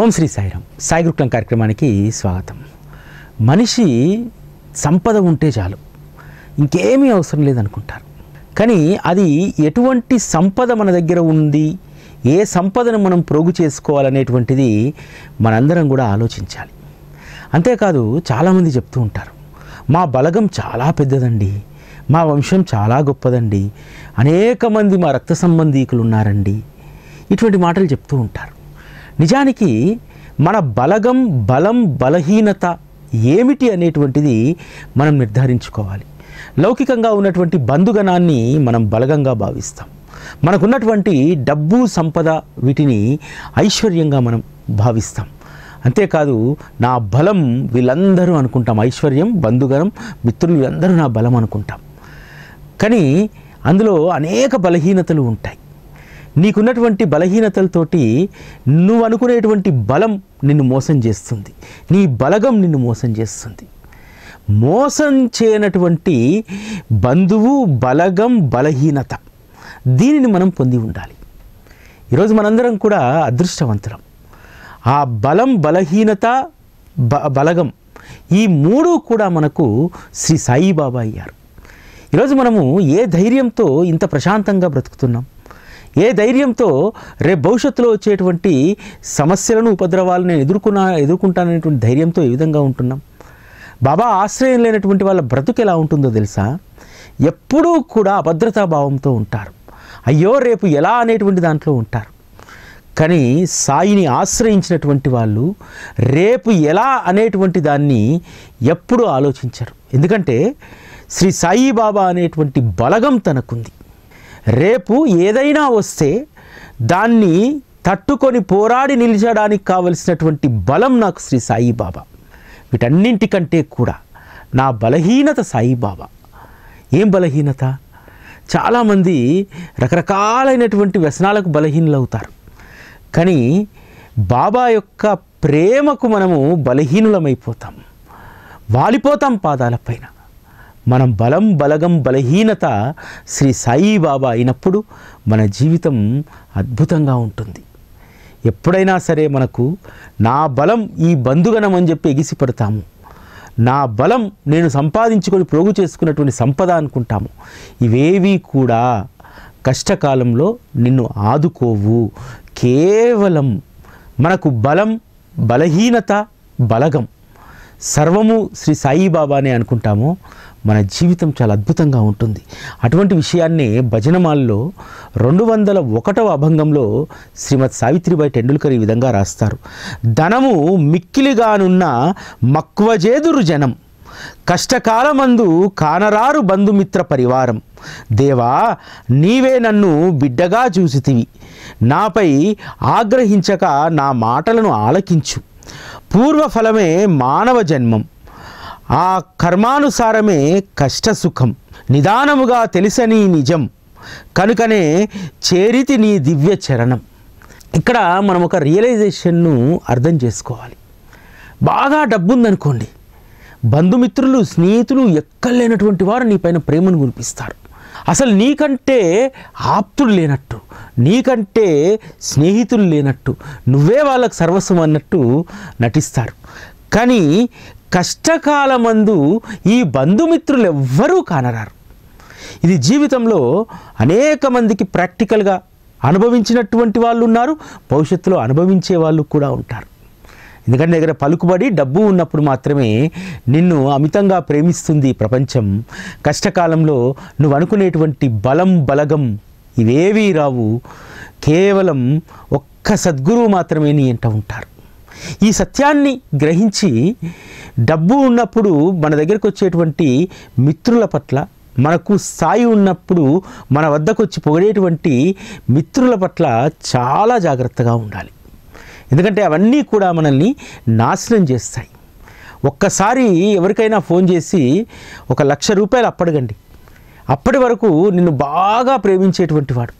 ఓం శ్రీ సాయిరామ్. సాయి గురుకులం కార్యక్రమానికి స్వాగతం. మనిషి సంపద ఉంటే చాలు, ఇంకేమీ అవసరం లేదనుకుంటారు. కానీ అది ఎటువంటి సంపద మన దగ్గర ఉంది, ఏ సంపదను మనం ప్రోగు చేసుకోవాలనేటువంటిది మనందరం కూడా ఆలోచించాలి. అంతేకాదు చాలామంది చెప్తూ ఉంటారు, మా బలగం చాలా పెద్దదండి, మా వంశం చాలా గొప్పదండి, అనేక మంది మా రక్త సంబంధీకులు ఉన్నారండి, ఇటువంటి మాటలు చెప్తూ ఉంటారు. నిజానికి మన బలగం, బలం, బలహీనత ఏమిటి అనేటువంటిది మనం నిర్ధారించుకోవాలి. లౌకికంగా ఉన్నటువంటి బంధుగణాన్ని మనం బలగంగా భావిస్తాం. మనకున్నటువంటి డబ్బు, సంపద, వీటిని ఐశ్వర్యంగా మనం భావిస్తాం. అంతేకాదు నా బలం వీళ్ళందరూ అనుకుంటాం, ఐశ్వర్యం, బంధుగణం, మిత్రులు వీళ్ళందరూ నా బలం అనుకుంటాం. కానీ అందులో అనేక బలహీనతలు ఉంటాయి. నీకున్నటువంటి బలహీనతలతోటి నువ్వు అనుకునేటువంటి బలం నిన్ను మోసం చేస్తుంది, నీ బలగం నిన్ను మోసం చేస్తుంది. మోసం చేయనటువంటి బంధువు, బలగం, బలహీనత, దీనిని మనం పొంది ఉండాలి. ఈరోజు మనందరం కూడా అదృష్టవంతులం. ఆ బలం, బలహీనత, బలగం, ఈ మూడు కూడా మనకు శ్రీ సాయిబాబా అయ్యారు. ఈరోజు మనము ఏ ధైర్యంతో ఇంత ప్రశాంతంగా బ్రతుకుతున్నాం, ఏ ధైర్యంతో రేపు భవిష్యత్తులో వచ్చేటువంటి సమస్యలను, ఉపద్రవాలను నేను ఎదుర్కొంటాననేటువంటి ధైర్యంతో ఏ విధంగా ఉంటున్నాం. బాబా ఆశ్రయం లేనటువంటి వాళ్ళ బ్రతుకు ఎలా ఉంటుందో తెలుసా? ఎప్పుడూ కూడా అభద్రతాభావంతో ఉంటారు, అయ్యో రేపు ఎలా అనేటువంటి దాంట్లో ఉంటారు. కానీ సాయిని ఆశ్రయించినటువంటి వాళ్ళు రేపు ఎలా అనేటువంటి దాన్ని ఎప్పుడూ ఆలోచించరు. ఎందుకంటే శ్రీ సాయిబాబా అనేటువంటి బలగం తనకుంది. రేపు ఏదైనా వస్తే దాన్ని తట్టుకొని పోరాడి నిలిచడానికి కావలసినటువంటి బలం నాకు శ్రీ సాయిబాబా. వీటన్నింటికంటే కూడా నా బలహీనత సాయిబాబా. ఏం బలహీనత? చాలామంది రకరకాలైనటువంటి వ్యసనాలకు బలహీనులవుతారు. కానీ బాబా యొక్క ప్రేమకు మనము బలహీనులమైపోతాం, వాలిపోతాం పాదాలపైన. మనం బలం, బలగం, బలహీనత శ్రీ సాయిబాబా అయినప్పుడు మన జీవితం అద్భుతంగా ఉంటుంది. ఎప్పుడైనా సరే మనకు నా బలం ఈ బంధుగణం అని చెప్పి ఎగిసిపడతాము, నా బలం నేను సంపాదించుకొని ప్రోగు చేసుకున్నటువంటి సంపద అనుకుంటాము. ఇవేవి కూడా కష్టకాలంలో నిన్ను ఆదుకోవు. కేవలం మనకు బలం, బలహీనత, బలగం సర్వము శ్రీ సాయిబాబానే అనుకుంటాము, మన జీవితం చాలా అద్భుతంగా ఉంటుంది. అటువంటి విషయాన్నే భజనమాల్లో 201వ అభంగంలో శ్రీమతి సావిత్రిబాయి టెండూల్కర్ ఈ విధంగా రాస్తారు. ధనము మిక్కిలిగానున్న మక్కువజేదురు జనం, కష్టకాలమందు కానరారు బంధుమిత్ర పరివారం. దేవా నీవే నన్ను బిడ్డగా చూసితివి, నాపై ఆగ్రహించక నా మాటలను ఆలకించు. పూర్వఫలమే మానవ జన్మం, ఆ కర్మానుసారమే కష్టసుఖం, నిదానముగా తెలిసని నిజం, కనుకనే చేరితి నీ దివ్య చరణం. ఇక్కడ మనం ఒక రియలైజేషన్ను అర్థం చేసుకోవాలి. బాగా డబ్బు ఉందనుకోండి, బంధుమిత్రులు, స్నేహితులు ఎక్కలేనటువంటి వారు నీపైన ప్రేమను కురిపిస్తారు. అసలు నీకంటే ఆప్తులు లేనట్టు, నీకంటే స్నేహితులు లేనట్టు, నువ్వే వాళ్ళకు సర్వస్వం అన్నట్టు నటిస్తారు. కానీ కష్టకాలమందు ఈ బంధుమిత్రులు ఎవ్వరూ కానరారు. ఇది జీవితంలో అనేక మందికి ప్రాక్టికల్గా అనుభవించినటువంటి వాళ్ళు ఉన్నారు, భవిష్యత్తులో అనుభవించే వాళ్ళు కూడా ఉంటారు. ఎందుకంటే దగ్గర పలుకుబడి, డబ్బు ఉన్నప్పుడు మాత్రమే నిన్ను అమితంగా ప్రేమిస్తుంది ప్రపంచం. కష్టకాలంలో నువ్వు అనుకునేటువంటి బలం, బలగం ఇవేవీ రావు. కేవలం ఒక్క సద్గురువు మాత్రమే నీ ఎంట ఉంటారు. ఈ సత్యాన్ని గ్రహించి డబ్బు ఉన్నప్పుడు మన దగ్గరకు వచ్చేటువంటి మిత్రుల పట్ల, మనకు స్థాయి ఉన్నప్పుడు మన వద్దకు వచ్చి పొగిడేటువంటి మిత్రుల పట్ల చాలా జాగ్రత్తగా ఉండాలి. ఎందుకంటే అవన్నీ కూడా మనల్ని నాశనం చేస్తాయి. ఒక్కసారి ఎవరికైనా ఫోన్ చేసి 1,00,000 రూపాయలు అప్పడగండి. అప్పటి వరకు నిన్ను బాగా ప్రేమించేటువంటి వాడు,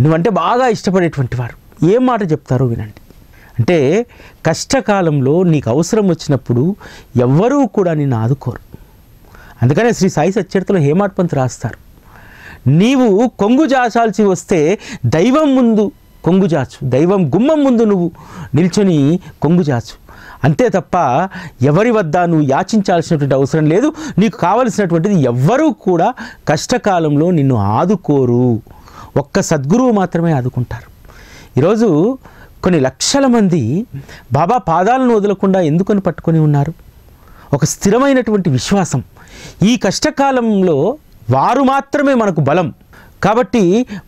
నువ్వంటే బాగా ఇష్టపడేటువంటి వారు ఏం మాట చెప్తారో వినండి. అంటే కష్టకాలంలో నీకు అవసరం వచ్చినప్పుడు ఎవ్వరూ కూడా నిన్ను ఆదుకోరు. అందుకనే శ్రీ సాయి సచ్చరితలో హేమాడ్ పంత్ రాస్తారు, నీవు కొంగు జాచాల్సి వస్తే దైవం ముందు కొంగుజాచు, దైవం గుమ్మం ముందు నువ్వు నిల్చొని కొంగుజాచు. అంతే తప్ప ఎవరి వద్ద నువ్వు యాచించాల్సినటువంటి అవసరం లేదు. నీకు కావలసినటువంటిది ఎవ్వరూ కూడా కష్టకాలంలో నిన్ను ఆదుకోరు. ఒక్క సద్గురువు మాత్రమే ఆదుకుంటారు. ఈరోజు కొన్ని లక్షల మంది బాబా పాదాలను వదలకుండా ఎందుకని పట్టుకొని ఉన్నారు? ఒక స్థిరమైనటువంటి విశ్వాసం. ఈ కష్టకాలంలో వారు మాత్రమే మనకు బలం కాబట్టి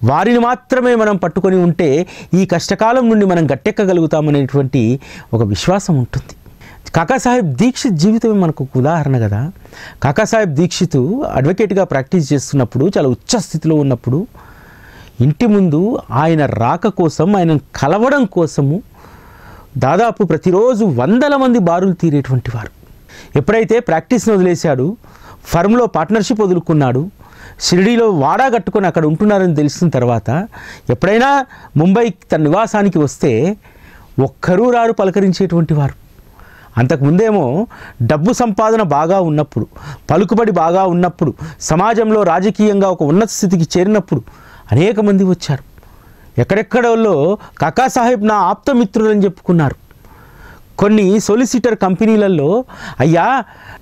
వారిని మాత్రమే మనం పట్టుకొని ఉంటే ఈ కష్టకాలం నుండి మనం గట్టెక్కగలుగుతామనేటువంటి ఒక విశ్వాసం ఉంటుంది. కాకాసాహెబ్ దీక్షిత్ జీవితమే మనకు ఒక ఉదాహరణ కదా. కాకాసాహెబ్ దీక్షిత్ అడ్వకేట్గా ప్రాక్టీస్ చేస్తున్నప్పుడు, చాలా ఉచ్చ స్థితిలో ఉన్నప్పుడు, ఇంటి ముందు ఆయన రాక కోసం, ఆయన కలవడం కోసము దాదాపు ప్రతిరోజు వందల మంది బారులు తీరేటువంటి వారు. ఎప్పుడైతే ప్రాక్టీస్ని వదిలేశాడు, ఫర్మ్లో పార్ట్నర్షిప్ వదులుకున్నాడు, షిరిడీలో వాడా కట్టుకొని అక్కడ ఉంటున్నారని తెలిసిన తర్వాత ఎప్పుడైనా ముంబై తన నివాసానికి వస్తే ఒక్కరూ రారు పలకరించేటువంటి వారు. అంతకుముందేమో డబ్బు సంపాదన బాగా ఉన్నప్పుడు, పలుకుబడి బాగా ఉన్నప్పుడు, సమాజంలో రాజకీయంగా ఒక ఉన్నత స్థితికి చేరినప్పుడు అనేక మంది వచ్చారు. ఎక్కడెక్కడో కాకాసాహెబ్ నా ఆప్తమిత్రులని చెప్పుకున్నారు. కొన్ని సొలిసిటర్ కంపెనీలలో అయ్యా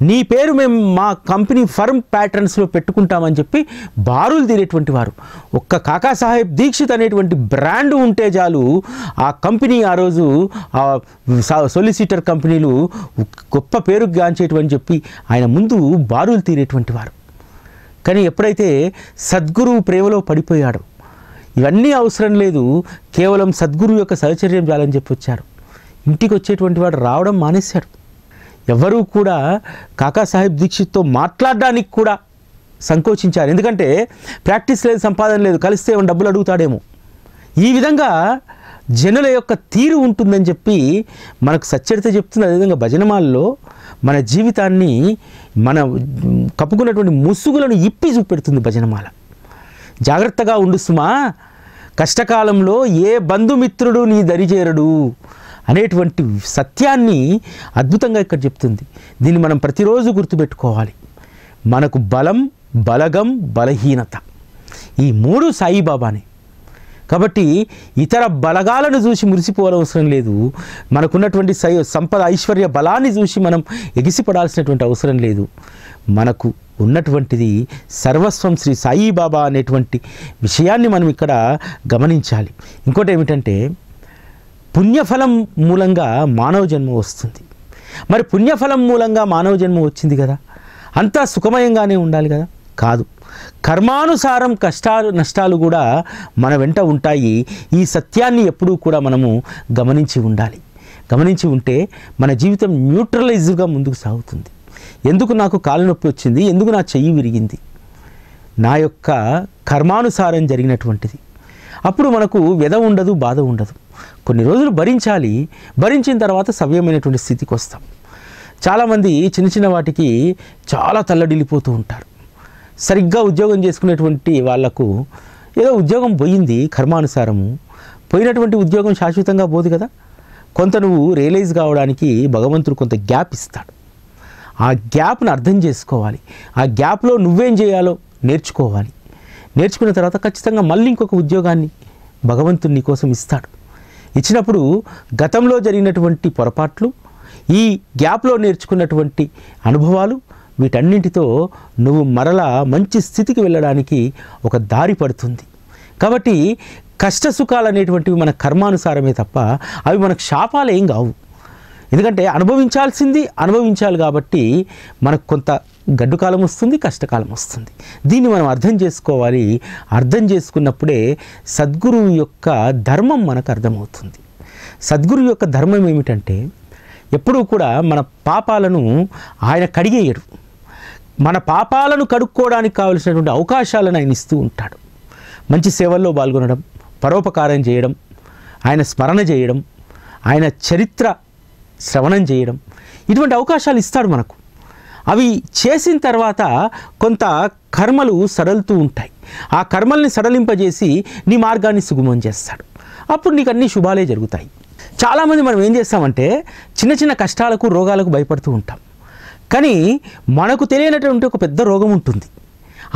నీ పేరు మేము మా కంపెనీ ఫర్మ్ ప్యాటర్న్స్లో పెట్టుకుంటామని చెప్పి బారులు తీరేటువంటి వారు. ఒక్క కాకాసాహెబ్ దీక్షిత్ అనేటువంటి బ్రాండ్ ఉంటే చాలు ఆ కంపెనీ ఆ రోజు సొలిసిటర్ కంపెనీలు గొప్ప పేరు గాంచేటువంటి చెప్పి ఆయన ముందు బారులు తీరేటువంటి వారు. కానీ ఎప్పుడైతే సద్గురువు ప్రేమలో పడిపోయాడు, ఇవన్నీ అవసరం లేదు, కేవలం సద్గురువు యొక్క సహచర్యం చాలని చెప్పి వచ్చారు. ఇంటికి వచ్చేటువంటి వాడు రావడం మానేశాడు. ఎవరూ కూడా కాకాసాహెబ్ దీక్షిత్తో మాట్లాడడానికి కూడా సంకోచించారు. ఎందుకంటే ప్రాక్టీస్ లేదు, సంపాదన లేదు, కలిస్తే ఏమైనా డబ్బులు అడుగుతాడేమో. ఈ విధంగా జనుల యొక్క తీరు ఉంటుందని చెప్పి మనకు సచ్చరిత చెప్తుంది. అదేవిధంగా భజనమాలలో మన జీవితాన్ని, మన కప్పుకున్నటువంటి ముసుగులను ఇప్పి చూపెడుతుంది భజనమాల. జాగ్రత్తగా ఉండు సుమా, కష్టకాలంలో ఏ బంధుమిత్రుడు నీ దరిచేరడు అనేటువంటి సత్యాన్ని అద్భుతంగా ఇక్కడ చెప్తుంది. దీన్ని మనం ప్రతిరోజు గుర్తుపెట్టుకోవాలి. మనకు బలం, బలగం, బలహీనత ఈ మూడు సాయిబాబానే. కాబట్టి ఇతర బలగాలను చూసి మురిసిపోవాల్సిన లేదు. మనకున్నటువంటి సంపద, ఐశ్వర్య బలాన్ని చూసి మనం ఎగిసిపడాల్సినటువంటి అవసరం లేదు. మనకు ఉన్నటువంటిది సర్వస్వం శ్రీ సాయిబాబా అనేటువంటి విషయాన్ని మనం ఇక్కడ గమనించాలి. ఇంకోటి ఏమిటంటే, పుణ్యఫలం మూలంగా మానవ జన్మ వస్తుంది. మరి పుణ్యఫలం మూలంగా మానవ జన్మ వచ్చింది కదా, అంతా సుఖమయంగానే ఉండాలి కదా? కాదు, కర్మానుసారం కష్టాలు నష్టాలు కూడా మన వెంట ఉంటాయి. ఈ సత్యాన్ని ఎప్పుడూ కూడా మనము గమనించి ఉండాలి. గమనించి ఉంటే మన జీవితం న్యూట్రలైజ్గా ముందుకు సాగుతుంది. ఎందుకు నాకు కాలు నొప్పి వచ్చింది, ఎందుకు నా చెయ్యి విరిగింది, నా యొక్క కర్మానుసారం జరిగినటువంటిది. అప్పుడు మనకు వ్యధ ఉండదు, బాధ ఉండదు. కొన్ని రోజులు భరించాలి, భరించిన తర్వాత సవ్యమైనటువంటి స్థితికి వస్తాం. చాలామంది చిన్న చిన్న వాటికి చాలా తల్లడిల్లిపోతూ ఉంటారు. సరిగ్గా ఉద్యోగం చేసుకునేటువంటి వాళ్లకు ఏదో ఉద్యోగం పోయింది, కర్మానుసారము పోయినటువంటి ఉద్యోగం శాశ్వతంగా పోదు కదా. కొంత నువ్వు రియలైజ్ కావడానికి భగవంతుడు కొంత గ్యాప్ ఇస్తాడు. ఆ గ్యాప్ను అర్థం చేసుకోవాలి. ఆ గ్యాప్లో నువ్వేం చేయాలో నేర్చుకోవాలి. నేర్చుకున్న తర్వాత ఖచ్చితంగా మళ్ళీ ఇంకొక ఉద్యోగాన్ని భగవంతుడు నీ కోసం ఇస్తాడు. ఇచ్చినప్పుడు గతంలో జరిగినటువంటి పొరపాట్లు, ఈ గ్యాప్లో నేర్చుకున్నటువంటి అనుభవాలు, వీటన్నింటితో నువ్వు మరలా మంచి స్థితికి వెళ్ళడానికి ఒక దారి పడుతుంది. కాబట్టి కష్ట సుఖాలు అనేటువంటివి మన కర్మానుసారమే తప్ప అవి మనకు శాపాలు ఏం కావు. ఎందుకంటే అనుభవించాల్సింది అనుభవించాలి కాబట్టి మనకు కొంత గడ్డు కాలం వస్తుంది, కష్టకాలం వస్తుంది. దీన్ని మనం అర్థం చేసుకోవాలి. అర్థం చేసుకున్నప్పుడే సద్గురువు యొక్క ధర్మం మనకు అర్థమవుతుంది. సద్గురువు యొక్క ధర్మం ఏమిటంటే, ఎప్పుడూ కూడా మన పాపాలను ఆయన కడిగేయడు. మన పాపాలను కడుక్కోవడానికి కావలసినటువంటి అవకాశాలను ఆయన ఇస్తూ ఉంటాడు. మంచి సేవల్లో పాల్గొనడం, పరోపకారం చేయడం, ఆయన స్మరణ చేయడం, ఆయన చరిత్ర శ్రవణం చేయడం, ఇటువంటి అవకాశాలు ఇస్తాడు మనకు. అవి చేసిన తర్వాత కొంత కర్మలు సడలుతూ ఉంటాయి. ఆ కర్మల్ని సడలింపజేసి నీ మార్గాన్ని సుగమం చేస్తాడు. అప్పుడు నీకు అన్ని శుభాలే జరుగుతాయి. చాలామంది మనం ఏం చేస్తామంటే చిన్న చిన్న కష్టాలకు, రోగాలకు భయపడుతూ ఉంటాం. కానీ మనకు తెలియనటువంటి ఒక పెద్ద రోగం ఉంటుంది,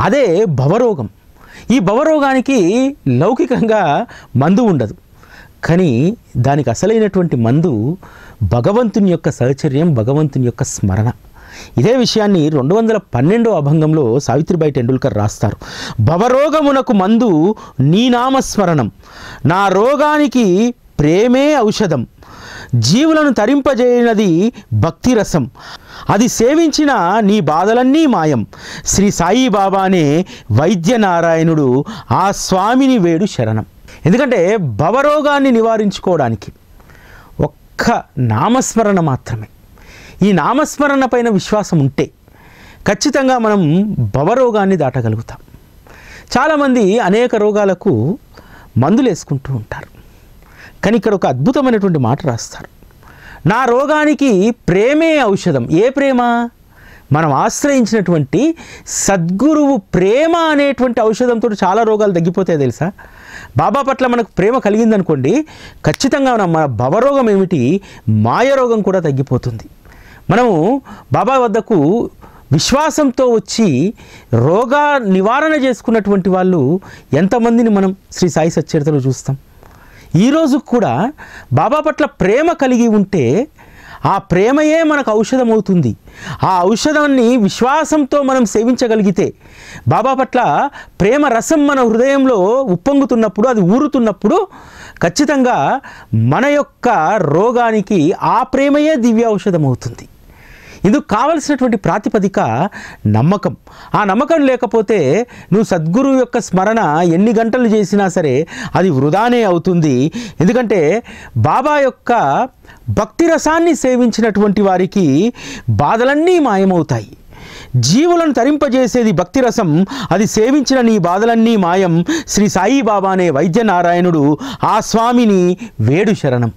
అదే భవరోగం. ఈ భవరోగానికి లౌకికంగా మందు ఉండదు. కానీ దానికి అసలైనటువంటి మందు భగవంతుని యొక్క సహచర్యం, భగవంతుని యొక్క స్మరణ. ఇదే విషయాన్ని 212వ అభంగంలో సావిత్రిబాయి టెండూల్కర్ రాస్తారు. భవరోగమునకు మందు నీ నామస్మరణం, నా రోగానికి ప్రేమే ఔషధం, జీవులను తరింపజేయనది భక్తి రసం, అది సేవించిన నీ బాధలన్నీ మాయం, శ్రీ సాయిబాబానే వైద్యనారాయణుడు, ఆ స్వామిని వేడు శరణం. ఎందుకంటే భవరోగాన్ని నివారించుకోవడానికి ఒక్క నామస్మరణ మాత్రమే. ఈ నామస్మరణ పైన విశ్వాసం ఉంటే ఖచ్చితంగా మనం భవరోగాన్ని దాటగలుగుతాం. చాలామంది అనేక రోగాలకు మందులు వేసుకుంటూ ఉంటారు. కానీ ఇక్కడ ఒక అద్భుతమైనటువంటి మాట రాస్తారు. నా రోగానికి ప్రేమే ఔషధం. ఏ ప్రేమ? మనం ఆశ్రయించినటువంటి సద్గురువు ప్రేమ అనేటువంటి ఔషధంతో చాలా రోగాలు తగ్గిపోతాయి తెలుసా. బాబా పట్ల మనకు ప్రేమ కలిగిందనుకోండి, ఖచ్చితంగా మన భవరోగం ఏమిటి, మాయరోగం కూడా తగ్గిపోతుంది. మనము బాబా వద్దకు విశ్వాసంతో వచ్చి రోగా నివారణ చేసుకున్నటువంటి వాళ్ళు ఎంతమందిని మనం శ్రీ సాయి సచ్చరితలో చూస్తాం. ఈరోజు కూడా బాబా పట్ల ప్రేమ కలిగి ఉంటే ఆ ప్రేమయే మనకు ఔషధం అవుతుంది. ఆ ఔషధాన్ని విశ్వాసంతో మనం సేవించగలిగితే, బాబా పట్ల ప్రేమ రసం మన హృదయంలో ఉప్పొంగుతున్నప్పుడు, అది ఊరుతున్నప్పుడు ఖచ్చితంగా మన యొక్క రోగానికి ఆ ప్రేమయే దివ్య ఔషధం అవుతుంది. ఇందుకు కావలసినటువంటి ప్రాతిపదిక నమ్మకం. ఆ నమ్మకం లేకపోతే నువ్వు సద్గురువు యొక్క స్మరణ ఎన్ని గంటలు చేసినా సరే అది వృధానే అవుతుంది. ఎందుకంటే బాబా యొక్క భక్తి రసాన్ని సేవించినటువంటి వారికి బాధలన్నీ మాయమవుతాయి. జీవులను తరింపజేసేది భక్తి రసం, అది సేవించిన నీ బాధలన్నీ మాయం, శ్రీ సాయిబాబానే వైద్యనారాయణుడు, ఆ స్వామిని వేడు శరణం.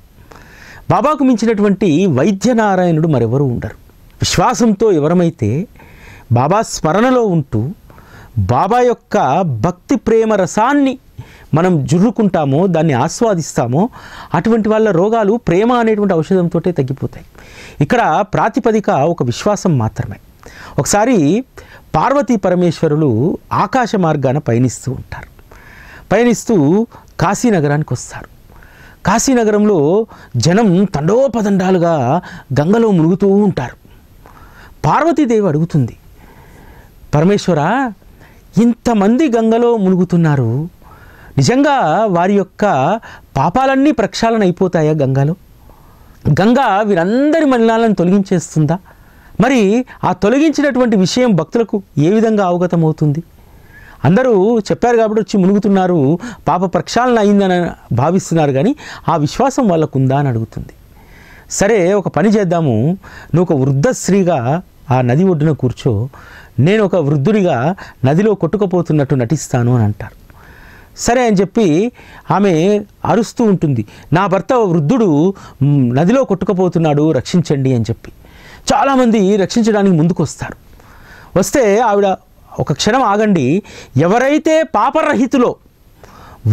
బాబాకు మించినటువంటి వైద్యనారాయణుడు మరెవరూ ఉండరు. విశ్వాసంతో ఎవరమైతే బాబా స్మరణలో ఉంటూ బాబా యొక్క భక్తి ప్రేమ రసాన్ని మనం జుర్రుకుంటామో, దాన్ని ఆస్వాదిస్తామో, అటువంటి వాళ్ళ రోగాలు ప్రేమ అనేటువంటి ఔషధంతో తగ్గిపోతాయి. ఇక్కడ ప్రాతిపదిక ఒక విశ్వాసం మాత్రమే. ఒకసారి పార్వతీ పరమేశ్వరులు ఆకాశ మార్గాన పయనిస్తూ ఉంటారు. పయనిస్తూ కాశీనగరానికి వస్తారు. కాశీనగరంలో జనం తండోపతండాలుగా గంగలో మునుగుతూ ఉంటారు. పార్వతీదేవి అడుగుతుంది, పరమేశ్వరా, ఇంతమంది గంగలో మునుగుతున్నారు, నిజంగా వారి యొక్క పాపాలన్నీ ప్రక్షాళన అయిపోతాయా గంగలో? గంగా వీరందరి మలినాలను తొలగించేస్తుందా? మరి ఆ తొలగించినటువంటి విషయం భక్తులకు ఏ విధంగా అవగతమవుతుంది? అందరూ చెప్పారు కాబట్టి వచ్చి మునుగుతున్నారు, పాప ప్రక్షాళన అయిందని భావిస్తున్నారు, కానీ ఆ విశ్వాసం వాళ్ళకు ఉందా అని అడుగుతుంది. సరే, ఒక పని చేద్దాము, నువ్వు ఒక వృద్ధ స్త్రీగా ఆ నది ఒడ్డున కూర్చో, నేను ఒక వృద్ధుడిగా నదిలో కొట్టుకుపోతున్నట్టు నటిస్తాను అని అంటారు. సరే అని చెప్పి ఆమె అరుస్తూ ఉంటుంది, నా భర్త వృద్ధుడు నదిలో కొట్టుకుపోతున్నాడు, రక్షించండి అని చెప్పి. చాలామంది రక్షించడానికి ముందుకు వస్తారు. వస్తే ఆవిడ, ఒక క్షణం ఆగండి, ఎవరైతే పాపరహితులో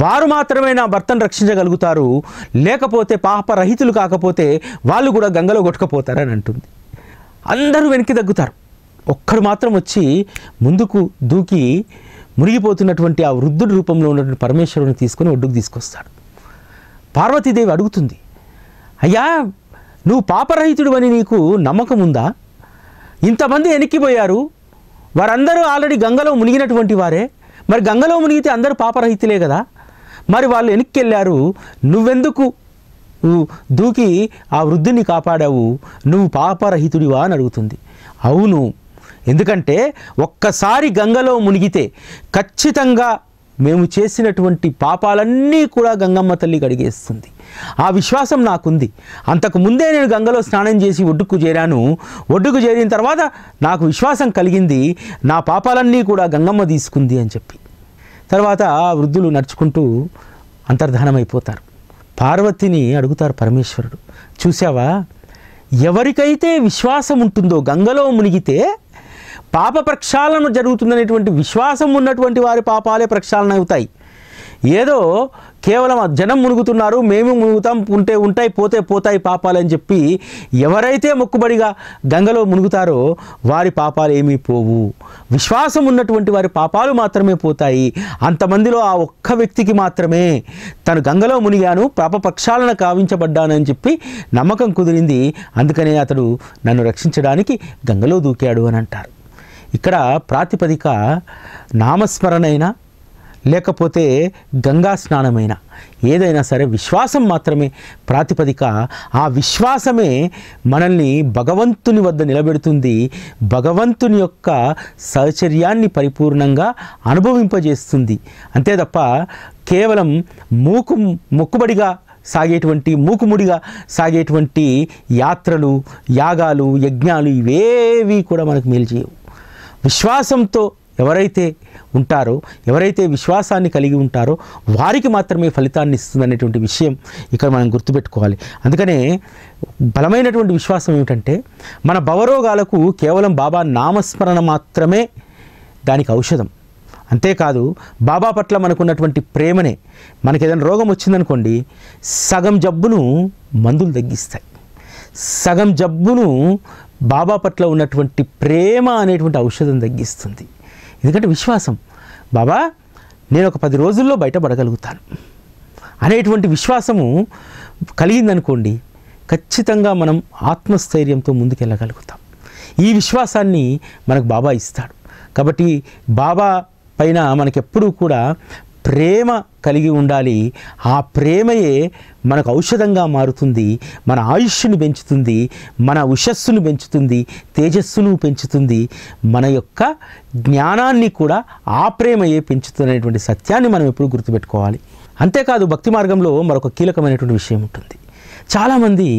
వారు మాత్రమే నా భర్తను రక్షించగలుగుతారు, లేకపోతే పాపరహితులు కాకపోతే వాళ్ళు కూడా గంగలో కొట్టుకుపోతారని అంటుంది. అందరూ వెనక్కి తగ్గుతారు. ఒక్కడు మాత్రం వచ్చి ముందుకు దూకి మునిగిపోతున్నటువంటి ఆ వృద్ధుడి రూపంలో ఉన్నటువంటి పరమేశ్వరుని తీసుకొని ఒడ్డుకు తీసుకొస్తాడు. పార్వతీదేవి అడుగుతుంది, అయ్యా, నువ్వు పాపరహితుడు అని నీకు నమ్మకం ఉందా? ఇంతమంది వెనక్కిపోయారు, వారందరూ ఆల్రెడీ గంగలో మునిగినటువంటి వారే, మరి గంగలో మునిగితే అందరూ పాపరహితులే కదా, మరి వాళ్ళు వెనక్కి వెళ్ళారు, నువ్వెందుకు దూకి ఆ వృద్ధుని కాపాడావు, నువ్వు పాపరహితుడివా అని అడుగుతుంది. అవును, ఎందుకంటే ఒక్కసారి గంగలో మునిగితే ఖచ్చితంగా మేము చేసినటువంటి పాపాలన్నీ కూడా గంగమ్మ తల్లి కడిగేస్తుంది. ఆ విశ్వాసం నాకుంది. అంతకు ముందే నేను గంగలో స్నానం చేసి ఒడ్డుకు చేరాను. ఒడ్డుకు చేరిన తర్వాత నాకు విశ్వాసం కలిగింది, నా పాపాలన్నీ కూడా గంగమ్మ తీసుకుంది అని చెప్పి. తర్వాత ఆ వృద్ధులు నడుచుకుంటూ అంతర్ధానమైపోతారు. పార్వతిని అడుగుతారు పరమేశ్వరుడు, చూసావా, ఎవరికైతే విశ్వాసం ఉంటుందో గంగలో మునిగితే పాప ప్రక్షాళన జరుగుతుందనేటువంటి విశ్వాసం ఉన్నటువంటి వారి పాపాలే ప్రక్షాళన అవుతాయి. ఏదో కేవలం జనం మునుగుతున్నారు, మేము మునుగుతాం, ఉంటాయి పోతాయి పాపాలని చెప్పి ఎవరైతే మొక్కుబడిగా గంగలో మునుగుతారో వారి పాపాలు ఏమీ పోవు. విశ్వాసం ఉన్నటువంటి వారి పాపాలు మాత్రమే పోతాయి. అంతమందిలో ఆ ఒక్క వ్యక్తికి మాత్రమే తను గంగలో మునిగాను, పాప ప్రక్షాళన కావించబడ్డానని చెప్పి నమ్మకం కుదిరింది. అందుకనే అతడు నన్ను రక్షించడానికి గంగలో దూకాడు అని అంటారు. ఇక్కడ ప్రాతిపదిక నామస్మరణైనా లేకపోతే గంగా స్నానమైన ఏదైనా సరే విశ్వాసం మాత్రమే ప్రాతిపదిక. ఆ విశ్వాసమే మనల్ని భగవంతుని వద్ద నిలబెడుతుంది, భగవంతుని యొక్క సహచర్యాన్ని పరిపూర్ణంగా అనుభవింపజేస్తుంది. అంతే తప్ప కేవలం మొక్కుబడిగా సాగేటువంటి మూకుముడిగా సాగేటువంటి యాత్రలు, యాగాలు, యజ్ఞాలు ఇవేవి కూడా మనకు మేలు చేయవు. విశ్వాసంతో ఎవరైతే ఉంటారో, ఎవరైతే విశ్వాసాన్ని కలిగి ఉంటారో వారికి మాత్రమే ఫలితాన్ని ఇస్తుంది అనేటువంటి విషయం ఇక్కడ మనం గుర్తుపెట్టుకోవాలి. అందుకనే బలమైనటువంటి విశ్వాసం ఏమిటంటే మన భవరోగాలకు కేవలం బాబా నామస్మరణ మాత్రమే దానికి ఔషధం. అంతేకాదు బాబా పట్ల మనకున్నటువంటి ప్రేమనే, మనకి ఏదైనా రోగం వచ్చిందనుకోండి సగం జబ్బును మందులు తగ్గిస్తాయి. సగం జబ్బును బాబా పట్ల ఉన్నటువంటి ప్రేమ అనేటువంటి ఔషధం తగ్గిస్తుంది. ఎందుకంటే విశ్వాసం, బాబా నేను ఒక 10 రోజుల్లో బయటపడగలుగుతాను అనేటువంటి విశ్వాసము కలిగిందనుకోండి ఖచ్చితంగా మనం ఆత్మస్థైర్యంతో ముందుకెళ్ళగలుగుతాం. ఈ విశ్వాసాన్ని మనకు బాబా ఇస్తాడు. కాబట్టి బాబా పైన మనకెప్పుడూ కూడా ప్రేమ కలిగి ఉండాలి. ఆ ప్రేమయే మనకు ఔషధంగా మారుతుంది, మన ఆయుష్ను పెంచుతుంది, మన ఉషస్సును పెంచుతుంది, తేజస్సును పెంచుతుంది, మన యొక్క జ్ఞానాన్ని కూడా ఆ ప్రేమయే పెంచుతున్నటువంటి సత్యాన్ని మనం ఎప్పుడు గుర్తుపెట్టుకోవాలి. అంతేకాదు భక్తి మార్గంలో మరొక కీలకమైనటువంటి విషయం ఉంటుంది. చాలామంది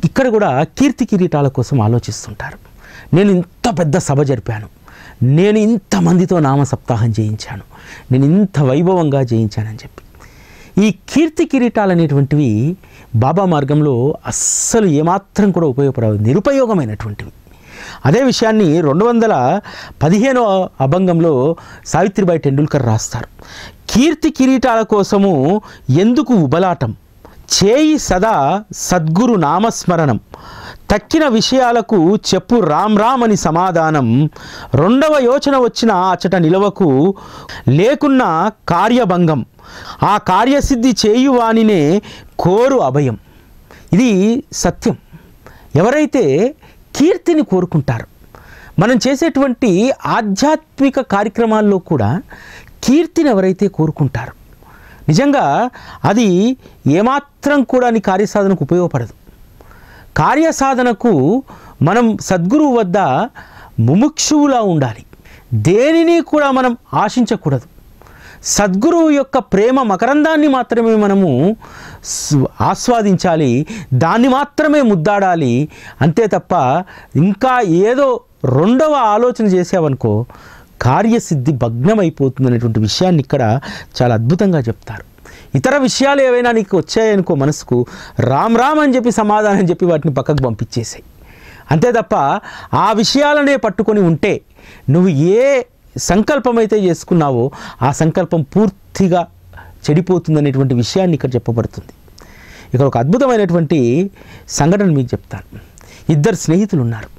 ఇక్కడ కూడా కీర్తి కిరీటాల కోసం ఆలోచిస్తుంటారు. నేను ఇంత పెద్ద సభ జరిపాను, నేను ఇంతమందితో నామ సప్తాహం చేయించాను, నేను ఇంత వైభవంగా చేయించానని చెప్పి ఈ కీర్తి కిరీటాలు అనేటువంటివి బాబా మార్గంలో అస్సలు ఏమాత్రం కూడా ఉపయోగపడవు, నిరుపయోగమైనటువంటివి. అదే విషయాన్ని 215వ అభంగంలో సావిత్రిబాయి టెండూల్కర్ రాస్తారు. కీర్తి కిరీటాల కోసము ఎందుకు ఉబలాటం, చేయి సదా సద్గురు నామస్మరణం, తక్కిన విషయాలకు చెప్పు రామ్ రామ్ అని సమాధానం, 2వ యోచన వచ్చిన అచట నిలవకు, లేకున్న కార్యభంగం, ఆ కార్యసిద్ధి చేయువానినే కోరు అభయం. ఇది సత్యం. ఎవరైతే కీర్తిని కోరుకుంటారో, మనం చేసేటువంటి ఆధ్యాత్మిక కార్యక్రమాల్లో కూడా కీర్తిని ఎవరైతే కోరుకుంటారో నిజంగా అది ఏమాత్రం కూడా నీ కార్యసాధనకు ఉపయోగపడదు. కార్యసాధనకు మనం సద్గురువు వద్ద ముముక్షువులా ఉండాలి, దేనిని కూడా మనం ఆశించకూడదు. సద్గురువు యొక్క ప్రేమ మకరందాన్ని మాత్రమే మనము ఆస్వాదించాలి, దాన్ని మాత్రమే ముద్దాడాలి. అంతే తప్ప ఇంకా ఏదో 2వ ఆలోచన చేసావనుకో కార్యసిద్ధి భగ్నమైపోతుంది అనేటువంటి విషయాన్ని ఇక్కడ చాలా అద్భుతంగా చెప్తారు. ఇతర విషయాలు ఏవైనా నీకు వచ్చాయనుకో మనసుకు, రామ్ రామ్ అని చెప్పి సమాధానం చెప్పి వాటిని పక్కకు పంపించేసాయి. అంతే తప్ప ఆ విషయాలనే పట్టుకొని ఉంటే నువ్వు ఏ సంకల్పం అయితే చేసుకున్నావో ఆ సంకల్పం పూర్తిగా చెడిపోతుందనేటువంటి విషయాన్ని ఇక్కడ చెప్పబడుతుంది. ఇక్కడ ఒక అద్భుతమైనటువంటి సంఘటన మీకు చెప్తాను. 2 స్నేహితులు ఉన్నారు.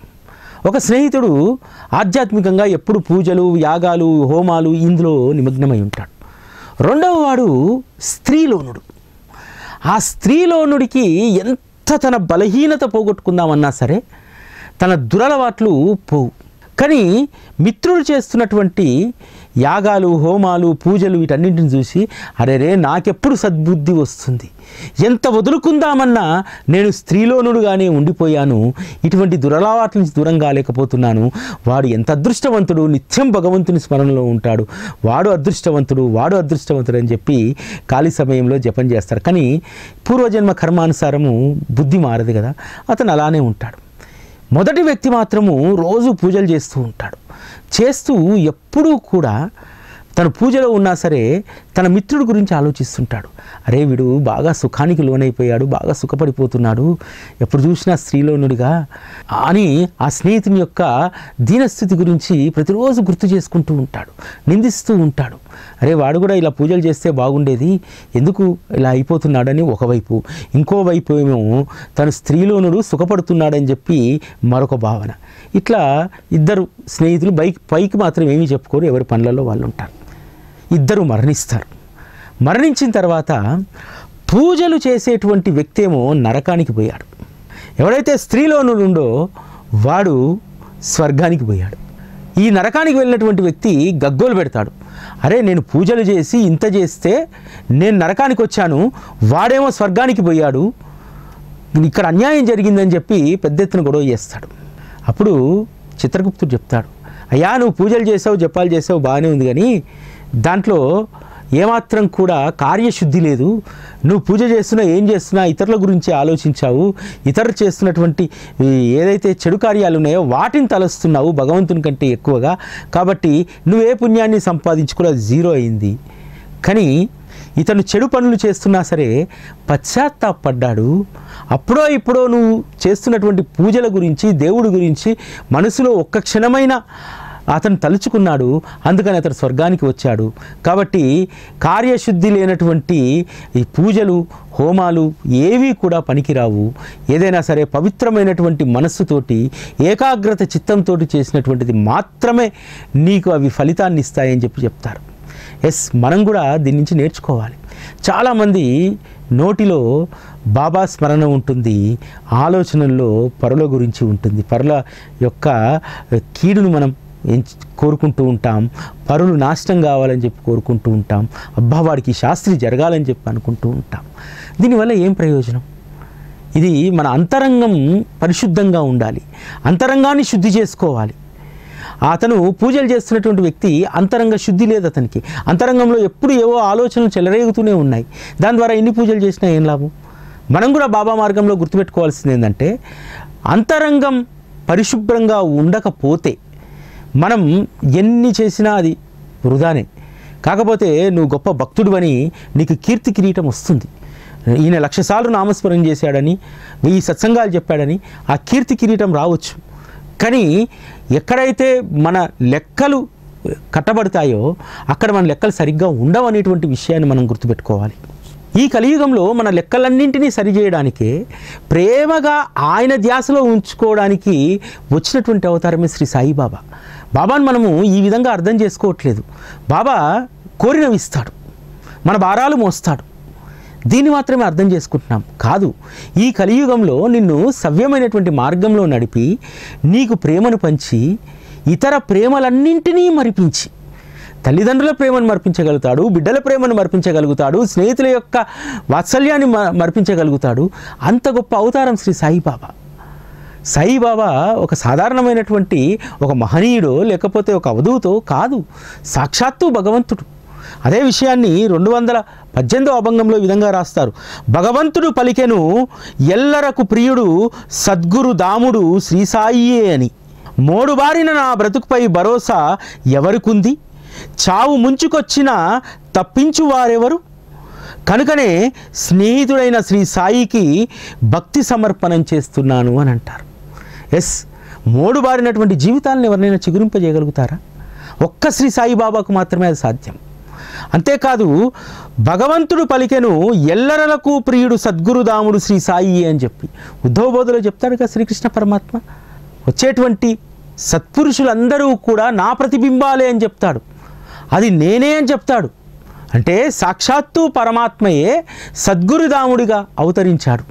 ఒక స్నేహితుడు ఆధ్యాత్మికంగా ఎప్పుడు పూజలు, యాగాలు, హోమాలు ఇందులో నిమగ్నమై ఉంటాడు. 2వ వాడు స్త్రీలోనుడు. ఆ స్త్రీలోనుడికి ఎంత తన బలహీనత పోగొట్టుకుందామన్నా సరే తన దురలవాట్లు పోవు. కానీ మిత్రుడు చేస్తున్నటువంటి యాగాలు, హోమాలు, పూజలు వీటన్నింటిని చూసి అరే నాకెప్పుడు సద్బుద్ధి వస్తుంది, ఎంత వదులుకుందామన్నా నేను స్త్రీలోనుడుగానే ఉండిపోయాను, ఇటువంటి దురలవాట్ల నుంచి దూరం కాలేకపోతున్నాను. వాడు ఎంత అదృష్టవంతుడు, నిత్యం భగవంతుని స్మరణలో ఉంటాడు, వాడు అదృష్టవంతుడు అని చెప్పి ఖాళీ సమయంలో జపం చేస్తారు. కానీ పూర్వజన్మ కర్మానుసారము బుద్ధి మారదు కదా, అతను అలానే ఉంటాడు. మొదటి వ్యక్తి మాత్రము రోజు పూజలు చేస్తూ ఉంటాడు. చేస్తూ ఎప్పుడూ కూడా తన పూజలో ఉన్నా సరే తన మిత్రుడి గురించి ఆలోచిస్తుంటాడు. అరే వీడు బాగా సుఖానికి లోనైపోయాడు, బాగా సుఖపడిపోతున్నాడు, ఎప్పుడు చూసినా స్త్రీలోనుడిగా అని ఆ స్నేహితుని యొక్క దీనస్థితి గురించి ప్రతిరోజు గుర్తు చేసుకుంటూ ఉంటాడు, నిందిస్తూ ఉంటాడు. అరే వాడు కూడా ఇలా పూజలు చేస్తే బాగుండేది, ఎందుకు ఇలా అయిపోతున్నాడని ఒకవైపు, ఇంకోవైపు ఏమో తను స్త్రీలోనుడు సుఖపడుతున్నాడని చెప్పి మరొక భావన. ఇట్లా ఇద్దరు స్నేహితులు పైకి మాత్రం ఏమీ చెప్పుకోరు, ఎవరి పనులలో వాళ్ళు ఉంటారు. ఇద్దరు మరణిస్తారు. మరణించిన తర్వాత పూజలు చేసేటువంటి వ్యక్తి ఏమో నరకానికి పోయాడు. ఎవడైతే స్త్రీలోనుడు ఉండో వాడు స్వర్గానికి పోయాడు. ఈ నరకానికి వెళ్ళినటువంటి వ్యక్తి గగ్గోలు పెడతాడు. అరే నేను పూజలు చేసి ఇంత చేస్తే నేను నరకానికి వచ్చాను, వాడేమో స్వర్గానికి పోయాడు, ఇక్కడ అన్యాయం జరిగిందని చెప్పి పెద్ద ఎత్తున గొడవ చేస్తాడు. అప్పుడు చిత్రగుప్తుడు చెప్తాడు, అయ్యా నువ్వు పూజలు చేసావు, జపాలు చేసావు, బాగానే ఉంది, కానీ దాంట్లో ఏమాత్రం కూడా కార్యశుద్ధి లేదు. నువ్వు పూజ చేస్తున్నా ఏం చేస్తున్నా ఇతరుల గురించి ఆలోచించావు, ఇతరులు చేస్తున్నటువంటి ఏదైతే చెడు కార్యాలు ఉన్నాయో వాటిని తలస్తున్నావు భగవంతుని కంటే ఎక్కువగా. కాబట్టి నువ్వే పుణ్యాన్ని సంపాదించుకున్నా జీరో అయింది. కానీ ఇతను చెడు పనులు చేస్తున్నా సరే పశ్చాత్తాపడ్డాడు. అప్పుడో ఇప్పుడో నువ్వు చేస్తున్నటువంటి పూజల గురించి, దేవుడి గురించి మనసులో ఒక్క క్షణమైన అతను తలుచుకున్నాడు, అందుకని అతను స్వర్గానికి వచ్చాడు. కాబట్టి కార్యశుద్ధి లేనటువంటి ఈ పూజలు, హోమాలు ఏవీ కూడా పనికిరావు. ఏదైనా సరే పవిత్రమైనటువంటి మనస్సుతోటి, ఏకాగ్రత చిత్తంతో చేసినటువంటిది మాత్రమే నీకు అవి ఫలితాన్ని ఇస్తాయని చెప్పి చెప్తారు. మనం కూడా దీని నుంచి నేర్చుకోవాలి. చాలామంది నోటిలో బాబా స్మరణ ఉంటుంది, ఆలోచనల్లో పరుల గురించి ఉంటుంది, పరుల యొక్క కీడును మనం కోరుకుంటూ ఉంటాం, పరులు నాశనం కావాలని చెప్పి కోరుకుంటూ ఉంటాం, అబ్బా వాడికి శాస్త్రి జరగాలని చెప్పి అనుకుంటూ ఉంటాం. దీనివల్ల ఏం ప్రయోజనం? ఇది మన అంతరంగం పరిశుద్ధంగా ఉండాలి, అంతరంగాన్ని శుద్ధి చేసుకోవాలి. అతను పూజలు చేస్తున్నటువంటి వ్యక్తి అంతరంగ శుద్ధి లేదు అతనికి. అంతరంగంలో ఎప్పుడు ఏవో ఆలోచనలు చెలరేగుతూనే ఉన్నాయి. దాని ద్వారా ఎన్ని పూజలు చేసినా ఏం లాభం? మనం కూడా బాబా మార్గంలో గుర్తుపెట్టుకోవాల్సింది ఏంటంటే, అంతరంగం పరిశుభ్రంగా ఉండకపోతే మనం ఎన్ని చేసినా అది వృధానే. కాకపోతే నువ్వు గొప్ప భక్తుడివని నీకు కీర్తి కిరీటం వస్తుంది. ఈయన 1,00,000 సార్లు నామస్మరణ చేశాడని, 1000 సత్సంగాలు చెప్పాడని ఆ కీర్తి కిరీటం రావచ్చు. కానీ ఎక్కడైతే మన లెక్కలు కట్టబడతాయో అక్కడ మన లెక్కలు సరిగ్గా ఉండవనేటువంటి విషయాన్ని మనం గుర్తుపెట్టుకోవాలి. ఈ కలియుగంలో మన లెక్కలన్నింటినీ సరిచేయడానికే, ప్రేమగా ఆయన ధ్యాసలో ఉంచుకోవడానికి వచ్చినటువంటి అవతారమే శ్రీ సాయిబాబా. బాబాను మనము ఈ విధంగా అర్థం చేసుకోవట్లేదు. బాబా కోరినవి ఇస్తాడు, మన భారాలు మోస్తాడు, దీన్ని మాత్రమే అర్థం చేసుకుంటున్నాం. కాదు, ఈ కలియుగంలో నిన్ను సవ్యమైనటువంటి మార్గంలో నడిపి నీకు ప్రేమను పంచి ఇతర ప్రేమలన్నింటినీ మరిపించి, తల్లిదండ్రుల ప్రేమను మర్పించగలుగుతాడు, బిడ్డల ప్రేమను మర్పించగలుగుతాడు, స్నేహితుల యొక్క వాత్సల్యాన్ని మర్పించగలుగుతాడు. అంత గొప్ప అవతారం శ్రీ సాయిబాబా. సాయిబాబా ఒక సాధారణమైనటువంటి ఒక మహనీయుడో లేకపోతే ఒక అవధూతో కాదు, సాక్షాత్తు భగవంతుడు. అదే విషయాన్ని 218వ అభంగంలో ఈ విధంగా రాస్తారు. భగవంతుడు పలికెను ఎల్లరకు ప్రియుడు సద్గురు దాముడు శ్రీ సాయియే అని, మోడుబారిన నా బ్రతుకుపై భరోసా ఎవరికుంది, చావు ముంచుకొచ్చినా తప్పించు వారెవరు, కనుకనే స్నేహితుడైన శ్రీ సాయికి భక్తి సమర్పణం చేస్తున్నాను అని అంటారు. మోడుబారినటువంటి జీవితాలను ఎవరినైనా చిగురింపజేయగలుగుతారా? ఒక్క శ్రీ సాయిబాబాకు మాత్రమే అది సాధ్యం. అంతేకాదు, భగవంతుడు పలికెను ఎల్లరలకు ప్రియుడు సద్గురుదాముడు శ్రీ సాయి అని చెప్పి ఉద్ధవబోధలో చెప్తాడు కదా శ్రీకృష్ణ పరమాత్మ. వచ్చేటువంటి సత్పురుషులందరూ కూడా నా ప్రతిబింబాలే అని చెప్తాడు, అది నేనే అని చెప్తాడు. అంటే సాక్షాత్తు పరమాత్మయే సద్గురుదాముడిగా అవతరించాడు.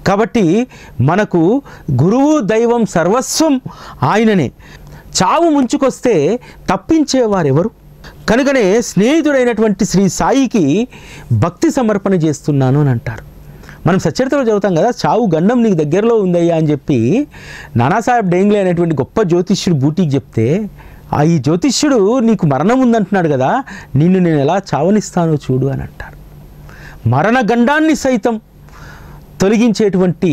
కాబట్టి మనకు గురువు దైవం సర్వస్వం ఆయననే. చావు ముంచుకొస్తే తప్పించేవారెవరు? కనుకనే స్నేహితుడైనటువంటి శ్రీ సాయికి భక్తి సమర్పణ చేస్తున్నాను అని అంటారు. మనం సచ్చరితలో చదువుతాం కదా, చావు గండం నీకు దగ్గరలో ఉందయ్యా అని చెప్పి నానాసాహెబ్ డేంగ్లే అనేటువంటి గొప్ప జ్యోతిష్యుడు బూటీకి చెప్తే, ఈ జ్యోతిష్యుడు నీకు మరణం ఉందంటున్నాడు కదా, నిన్ను నేను ఎలా చావనిస్తానో చూడు అని అంటారు. మరణ గండాన్ని సైతం తొలగించేటువంటి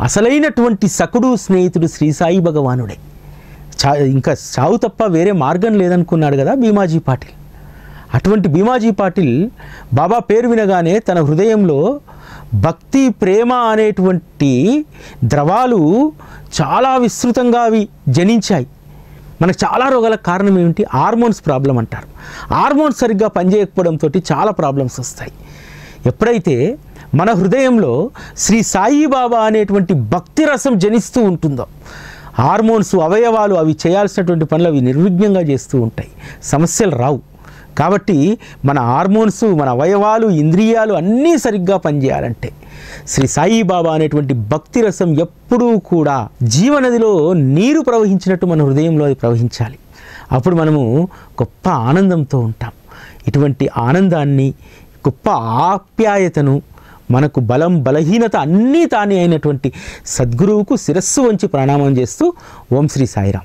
అసలైనటువంటి సకుడు స్నేహితుడు శ్రీ సాయి భగవానుడే. ఇంకా చావు తప్ప వేరే మార్గం లేదనుకున్నాడు కదా భీమాజీ పాటిల్. అటువంటి భీమాజీ పాటిల్ బాబా పేరు వినగానే తన హృదయంలో భక్తి, ప్రేమ అనేటువంటి ద్రవాలు చాలా విస్తృతంగా అవి జనించాయి. మనకు చాలా రోగాలకు కారణం ఏమిటి? హార్మోన్స్ ప్రాబ్లం అంటారు. హార్మోన్స్ సరిగ్గా పనిచేయకపోవడంతో చాలా ప్రాబ్లమ్స్ వస్తాయి. ఎప్పుడైతే మన హృదయంలో శ్రీ సాయిబాబా అనేటువంటి భక్తి రసం జనిస్తూ ఉంటుందో, హార్మోన్స్, అవయవాలు అవి చేయాల్సినటువంటి పనులు అవి నిర్విఘ్నంగా చేస్తూ ఉంటాయి, సమస్యలు రావు. కాబట్టి మన హార్మోన్స్, మన అవయవాలు, ఇంద్రియాలు అన్నీ సరిగ్గా పనిచేయాలంటే శ్రీ సాయిబాబా అనేటువంటి భక్తి రసం ఎప్పుడూ కూడా జీవనదిలో నీరు ప్రవహించినట్టు మన హృదయంలో అది ప్రవహించాలి. అప్పుడు మనము గొప్ప ఆనందంతో ఉంటాం. ఇటువంటి ఆనందాన్ని, గొప్ప ఆప్యాయతను, మనకు బలం, బలహీనత అన్నీ తానే అయినటువంటి సద్గురువుకు శిరస్సు వంచి ప్రణామం చేస్తూ ఓం శ్రీ సాయిరాం.